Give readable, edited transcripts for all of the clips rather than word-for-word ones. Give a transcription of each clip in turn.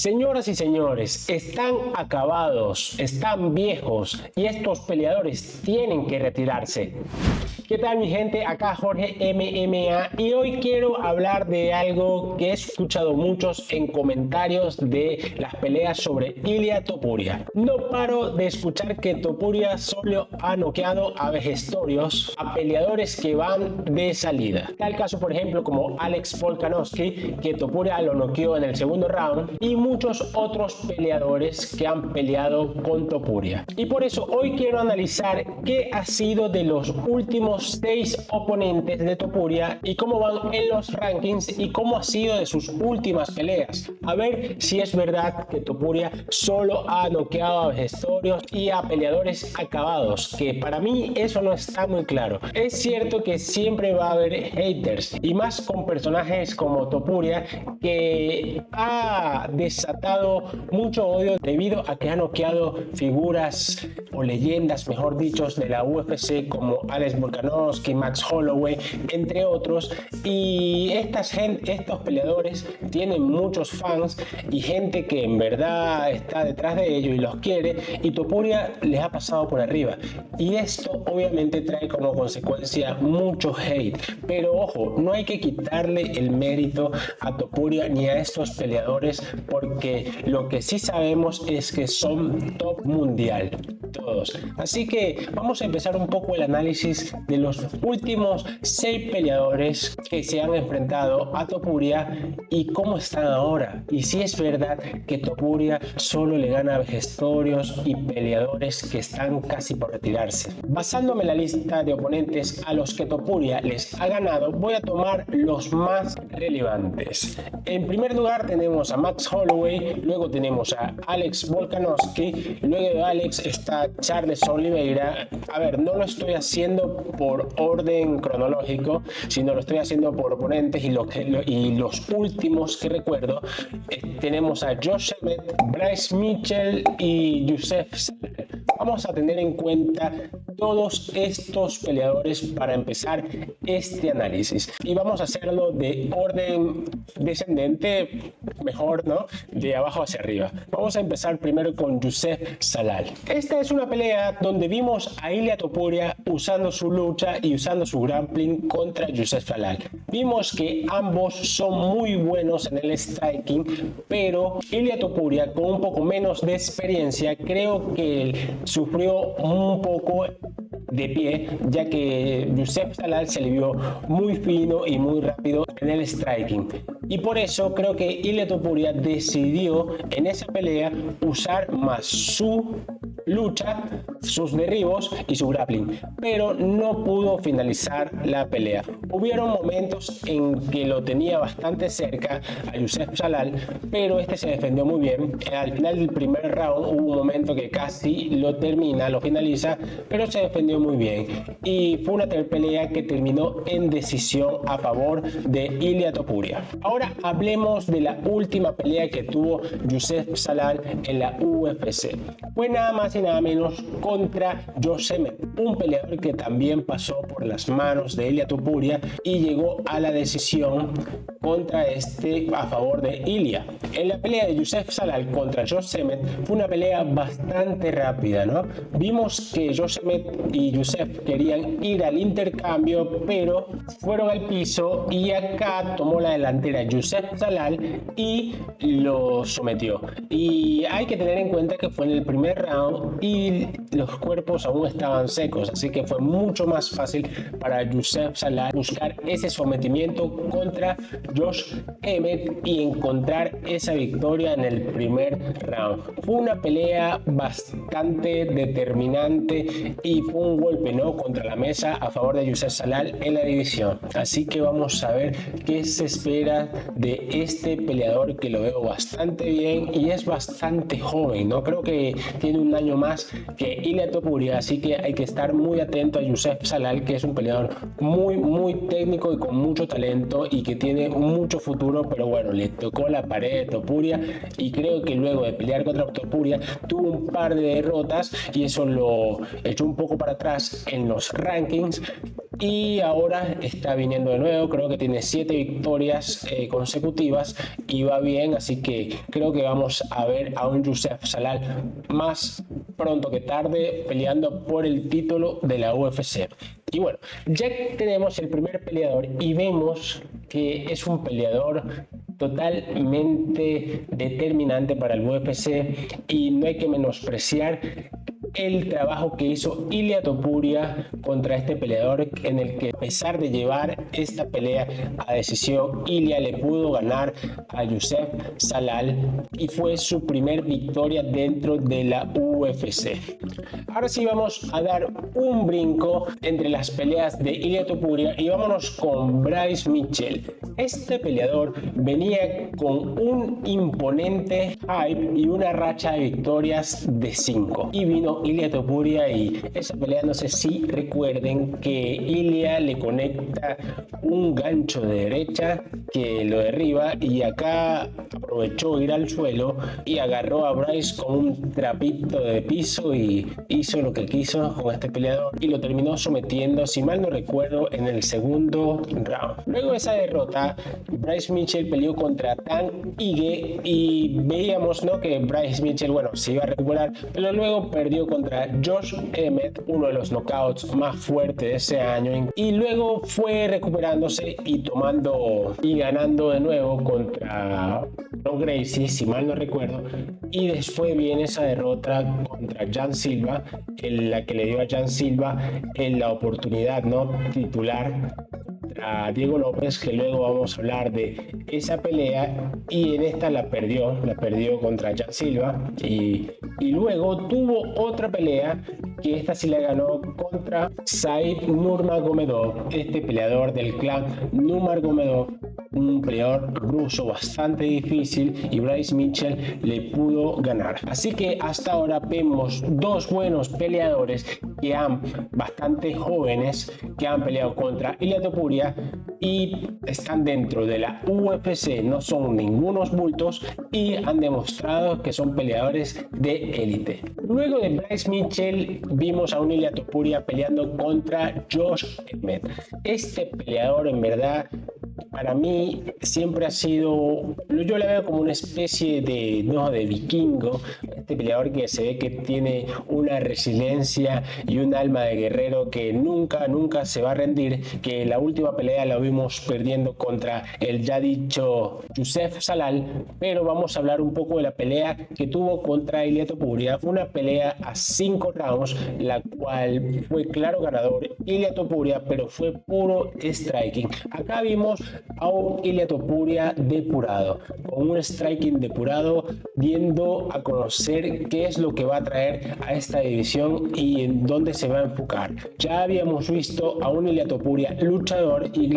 Señoras y señores, están acabados, están viejos y estos peleadores tienen que retirarse. ¿Qué tal mi gente? Acá Jorge MMA y hoy quiero hablar de algo que he escuchado muchos en comentarios de las peleas sobre Ilia Topuria. No paro de escuchar que Topuria solo ha noqueado a vejestorios, a peleadores que van de salida. Tal caso por ejemplo como Alex Volkanovski, que Topuria lo noqueó en el segundo round, y muchos otros peleadores que han peleado con Topuria. Y por eso hoy quiero analizar qué ha sido de los últimos 6 oponentes de Topuria y cómo van en los rankings y cómo ha sido de sus últimas peleas. A ver si es verdad que Topuria solo ha noqueado a vejestorios y a peleadores acabados, que para mí eso no está muy claro. Es cierto que siempre va a haber haters y más con personajes como Topuria, que ha desatado mucho odio debido a que ha noqueado figuras o leyendas, mejor dicho, de la UFC como Alex Volkanovski, Max Holloway, entre otros, y estos peleadores tienen muchos fans y gente que en verdad está detrás de ellos y los quiere, y Topuria les ha pasado por arriba, y esto obviamente trae como consecuencia mucho hate. Pero ojo, no hay que quitarle el mérito a Topuria ni a estos peleadores, porque lo que sí sabemos es que son top mundial todos. Así que vamos a empezar un poco el análisis de los últimos 6 peleadores que se han enfrentado a Topuria y cómo están ahora, y si es verdad que Topuria solo le gana a vejestorios y peleadores que están casi por retirarse. Basándome en la lista de oponentes a los que Topuria les ha ganado, voy a tomar los más relevantes. En primer lugar tenemos a Max Holloway, luego tenemos a Alex Volkanovski, luego de Alex está Charles Oliveira. A ver, no lo estoy haciendo por orden cronológico, sino lo estoy haciendo por oponentes, y los últimos que recuerdo tenemos a Josh Emmett, Bryce Mitchell y Youssef Zalal. Vamos a tener en cuenta todos estos peleadores para empezar este análisis, y vamos a hacerlo de orden descendente, mejor, ¿no? De abajo hacia arriba. Vamos a empezar primero con Youssef Zalal. Esta es una pelea donde vimos a Ilia Topuria usando su lucha y usando su grappling contra Youssef Zalal. Vimos que ambos son muy buenos en el striking, pero Ilia Topuria, con un poco menos de experiencia, creo que sufrió un poco de pie, ya que Youssef Zalal se le vio muy fino y muy rápido en el striking, y por eso creo que Ilia Topuria decidió en esa pelea usar más su lucha, sus derribos y su grappling, pero no pudo finalizar la pelea. Hubieron momentos en que lo tenía bastante cerca a Youssef Zalal, pero este se defendió muy bien. Al final del primer round hubo un momento que casi lo finaliza, pero se defendió muy bien, y fue una pelea que terminó en decisión a favor de Ilia Topuria. Ahora hablemos de la última pelea que tuvo Youssef Zalal en la UFC. Fue nada más y nada menos contra Josh Emmett, un peleador que también pasó por las manos de Ilia Topuria y llegó a la decisión contra a favor de Ilia. En la pelea de Youssef Zalal contra Josh Emmett fue una pelea bastante rápida, ¿no? Vimos que Josh Emmett y Youssef querían ir al intercambio, pero fueron al piso, y acá tomó la delantera Youssef Zalal y lo sometió. Y hay que tener en cuenta que fue en el primer round y los cuerpos aún estaban secos, así que fue mucho más fácil para Youssef Zalal buscar ese sometimiento contra Josh Emmett y encontrar esa victoria en el primer round. Fue una pelea bastante determinante y fue un golpe, ¿no?, contra la mesa a favor de Youssef Zalal en la división. Así que vamos a ver qué se espera de este peleador, que lo veo bastante bien y es bastante joven, ¿no? Creo que tiene un año más que Ilia Topuria, así que hay que estar muy atento a Youssef Zalal, que es un peleador muy técnico y con mucho talento y que tiene mucho futuro, pero bueno, le tocó la pared de Topuria, y creo que luego de pelear contra Topuria tuvo un par de derrotas y eso lo echó un poco para atrás en los rankings, y ahora está viniendo de nuevo. Creo que tiene 7 victorias consecutivas y va bien, así que creo que vamos a ver a un Youssef Zalal más pronto que tarde peleando por el título de la UFC. Y bueno, ya tenemos el primer peleador y vemos que es un peleador totalmente determinante para el UFC y no hay que menospreciar el trabajo que hizo Ilia Topuria contra este peleador, en el que a pesar de llevar esta pelea a decisión, Ilia le pudo ganar a Youssef Zalal y fue su primer victoria dentro de la UFC. Ahora sí vamos a dar un brinco entre las peleas de Ilia Topuria y vámonos con Bryce Mitchell. Este peleador venía con un imponente hype y una racha de victorias de 5 y vino Ilia Topuria y esa pelea, no sé si recuerden que Ilia le conecta un gancho de derecha que lo derriba y acá aprovechó ir al suelo y agarró a Bryce con un trapito de piso y hizo lo que quiso con este peleador y lo terminó sometiendo, si mal no recuerdo, en el segundo round. Luego de esa derrota, Bryce Mitchell peleó contra Tan Ige y veíamos, ¿no?, que Bryce Mitchell, bueno, se iba a recuperar, pero luego perdió contra Josh Emmett, uno de los knockouts más fuertes de ese año, y luego fue recuperándose y tomando y ganando de nuevo contra Ron Gracie, si mal no recuerdo, y después viene esa derrota contra Jan Silva, en la que le dio a Jan Silva en la oportunidad, ¿no?, titular a Diego López, que luego vamos a hablar de esa pelea, y en esta la perdió contra Jan Silva y luego tuvo otra pelea que esta sí la ganó contra Said Nurmagomedov, este peleador del clan Nurmagomedov, un peleador ruso bastante difícil, y Bryce Mitchell le pudo ganar. Así que hasta ahora vemos dos buenos peleadores que bastante jóvenes, que han peleado contra Ilia Topuria y están dentro de la UFC, no son ningunos bultos y han demostrado que son peleadores de élite. Luego de Bryce Mitchell vimos a un Ilia Topuria peleando contra Josh Emmett. Este peleador, en verdad, para mí siempre ha sido, yo la veo como una especie de vikingo, este peleador que se ve que tiene una resiliencia y un alma de guerrero que nunca se va a rendir, que la última pelea la vimos perdiendo contra el ya dicho Youssef Zalal, pero vamos a hablar un poco de la pelea que tuvo contra Ilia Topuria, una pelea a 5 rounds, la cual fue claro ganador Ilia Topuria, pero fue puro striking. Acá vimos a un Ilia Topuria depurado, con un striking depurado, viendo a conocer qué es lo que va a traer a esta división y en dónde se va a enfocar. Ya habíamos visto a un Ilia Topuria luchador y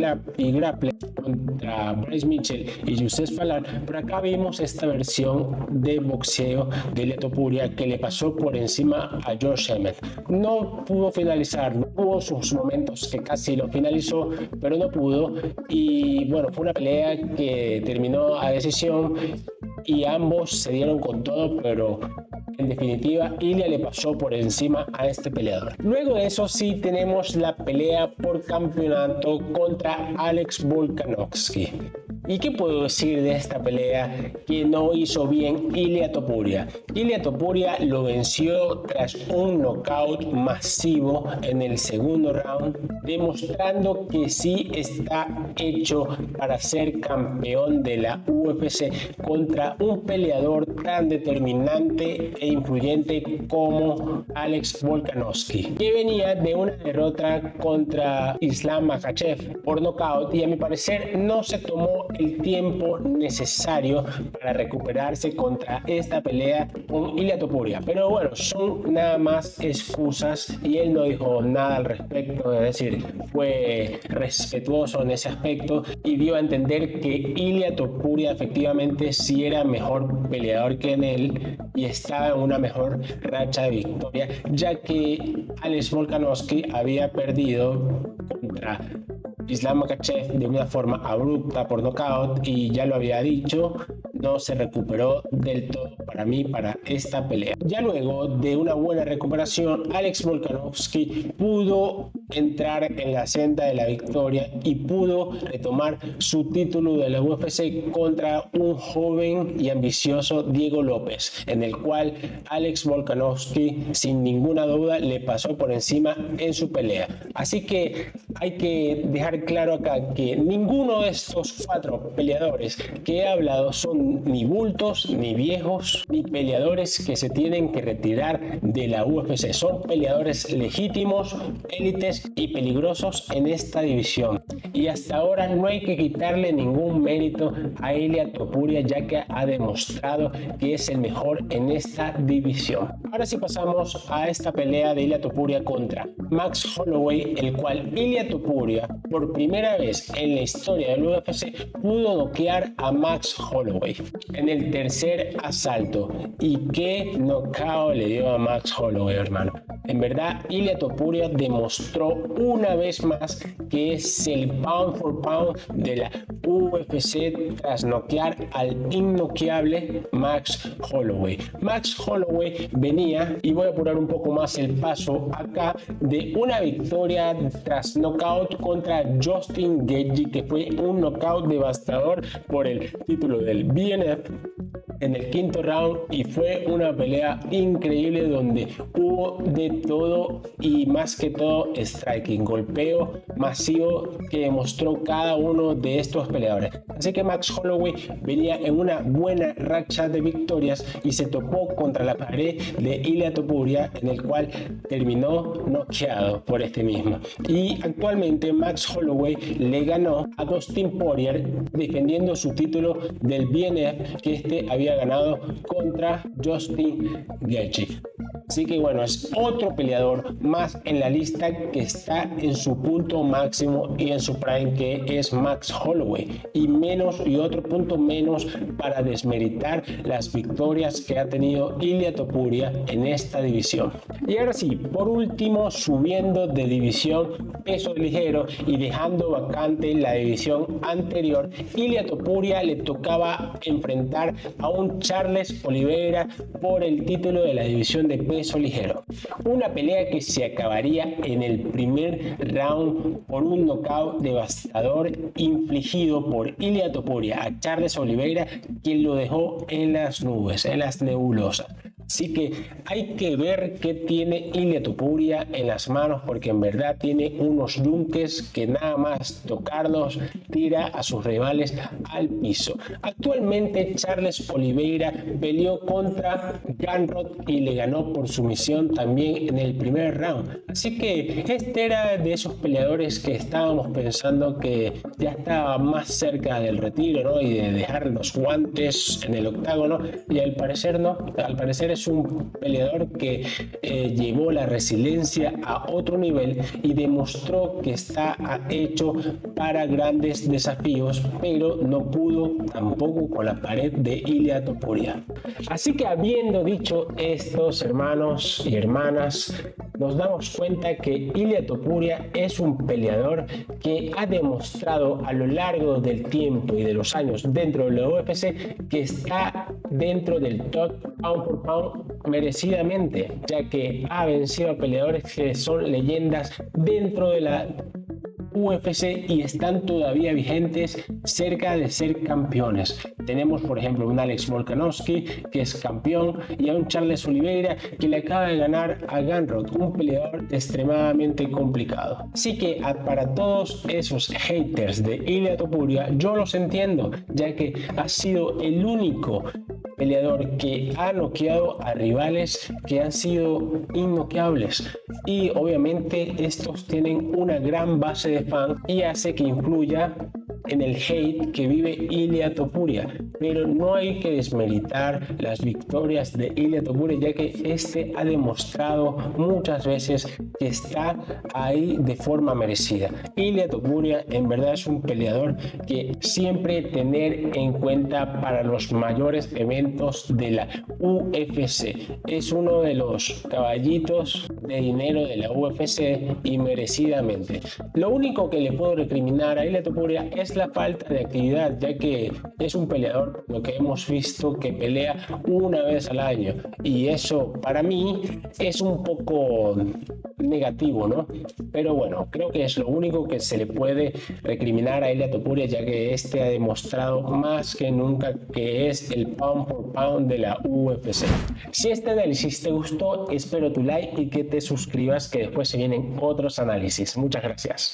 grappler contra Bryce Mitchell y Youssef Zalal, pero acá vimos esta versión de boxeo de Ilia Topuria que le pasó por encima a Josh Emmett. No pudo finalizar, no hubo sus momentos que casi lo finalizó, pero no pudo, y bueno, fue una pelea que terminó a decisión y ambos se dieron con todo, pero en definitiva Ilia le pasó por encima a este peleador. Luego de eso sí tenemos la pelea por campeonato contra Alex Volkanovski. ¿Y qué puedo decir de esta pelea que no hizo bien Ilia Topuria? Ilia Topuria lo venció tras un knockout masivo en el segundo round, demostrando que sí está hecho para ser campeón de la UFC contra un peleador tan determinante e influyente como Alex Volkanovski, que venía de una derrota contra Islam Makhachev por knockout, y a mi parecer no se tomó el tiempo necesario para recuperarse contra esta pelea con Ilia Topuria. Pero bueno, son nada más excusas y él no dijo nada al respecto, es decir, fue respetuoso en ese aspecto y dio a entender que Ilia Topuria efectivamente sí era mejor peleador que en él y estaba en una mejor racha de victoria, ya que Alex Volkanovski había perdido contra Islam Makhachev de una forma abrupta por nocaut, y ya lo había dicho, no se recuperó del todo para mí para esta pelea. Ya luego de una buena recuperación, Alex Volkanovski pudo entrar en la senda de la victoria y pudo retomar su título de la UFC contra un joven y ambicioso Diego López, en el cual Alex Volkanovski sin ninguna duda le pasó por encima en su pelea. Así que hay que dejar claro acá que ninguno de estos 4 peleadores que he hablado son ni bultos, ni viejos, ni peleadores que se tienen que retirar de la UFC. Son peleadores legítimos, élites y peligrosos en esta división. Y hasta ahora no hay que quitarle ningún mérito a Ilia Topuria, ya que ha demostrado que es el mejor en esta división. Ahora sí pasamos a esta pelea de Ilia Topuria contra Max Holloway, el cual Ilia Topuria por primera vez en la historia del UFC pudo noquear a Max Holloway en el tercer asalto. Y qué knockout le dio a Max Holloway, hermano. En verdad, Ilia Topuria demostró una vez más que es el pound for pound de la UFC tras noquear al innoqueable Max Holloway. Max Holloway venía, y voy a apurar un poco más el paso acá, de una victoria tras knockout contra Justin Gaethje, que fue un knockout devastador por el título del BNF en el 5º round, y fue una pelea increíble donde hubo de todo y más que todo striking, golpeo masivo que demostró cada uno de estos peleadores. Así que Max Holloway venía en una buena racha de victorias y se topó contra la pared de Ilia Topuria, en el cual terminó noqueado por este mismo. Y actualmente Max Holloway le ganó a Dustin Poirier defendiendo su título del BNF que este había ganado contra Justin Gaethje. Así que bueno, es otro peleador más en la lista que está en su punto máximo y en su prime, que es Max Holloway, y otro punto menos para desmeritar las victorias que ha tenido Ilia Topuria en esta división. Y ahora sí, por último, subiendo de división peso ligero y dejando vacante la división anterior, Ilia Topuria le tocaba enfrentar a un Charles Oliveira por el título de la división de peso ligero. Una pelea que se acabaría en el primer round por un knockout devastador infligido por Ilia Topuria a Charles Oliveira, quien lo dejó en las nubes, en las nebulosas. Así que hay que ver qué tiene Ilia Topuria en las manos, porque en verdad tiene unos yunques que nada más tocarlos tira a sus rivales al piso. Actualmente Charles Oliveira peleó contra Gamrot y le ganó por sumisión también en el primer round. Así que este era de esos peleadores que estábamos pensando que ya estaba más cerca del retiro, ¿no? Y de dejar los guantes en el octágono, y al parecer no. Al parecer es un peleador que llevó la resiliencia a otro nivel y demostró que está hecho para grandes desafíos, pero no pudo tampoco con la pared de Ilia Topuria. Así que habiendo dicho estos, hermanos y hermanas, nos damos cuenta que Ilia Topuria es un peleador que ha demostrado a lo largo del tiempo y de los años dentro de la UFC que está dentro del top pound por pound merecidamente, ya que ha vencido a peleadores que son leyendas dentro de la UFC y están todavía vigentes, cerca de ser campeones. Tenemos por ejemplo un Alex Volkanovski que es campeón, y a un Charles Oliveira que le acaba de ganar a Gamrot, un peleador extremadamente complicado. Así que para todos esos haters de Ilia Topuria, yo los entiendo, ya que ha sido el único peleador que ha noqueado a rivales que han sido innoqueables, y obviamente estos tienen una gran base de fans y hace que influya en el hate que vive Ilia Topuria. Pero no hay que desmeritar las victorias de Ilia Topuria, ya que este ha demostrado muchas veces que está ahí de forma merecida. Ilia Topuria en verdad es un peleador que siempre tener en cuenta para los mayores eventos de la UFC. Es uno de los caballitos de dinero de la UFC y merecidamente. Lo único que le puedo recriminar a Ilia Topuria es es la falta de actividad, ya que es un peleador, lo que hemos visto, que pelea una vez al año, y eso para mí es un poco negativo, ¿no? Pero bueno, creo que es lo único que se le puede recriminar a Ilia Topuria, ya que este ha demostrado más que nunca que es el pound for pound de la UFC. Si este análisis te gustó, espero tu like y que te suscribas, que después se vienen otros análisis. Muchas gracias.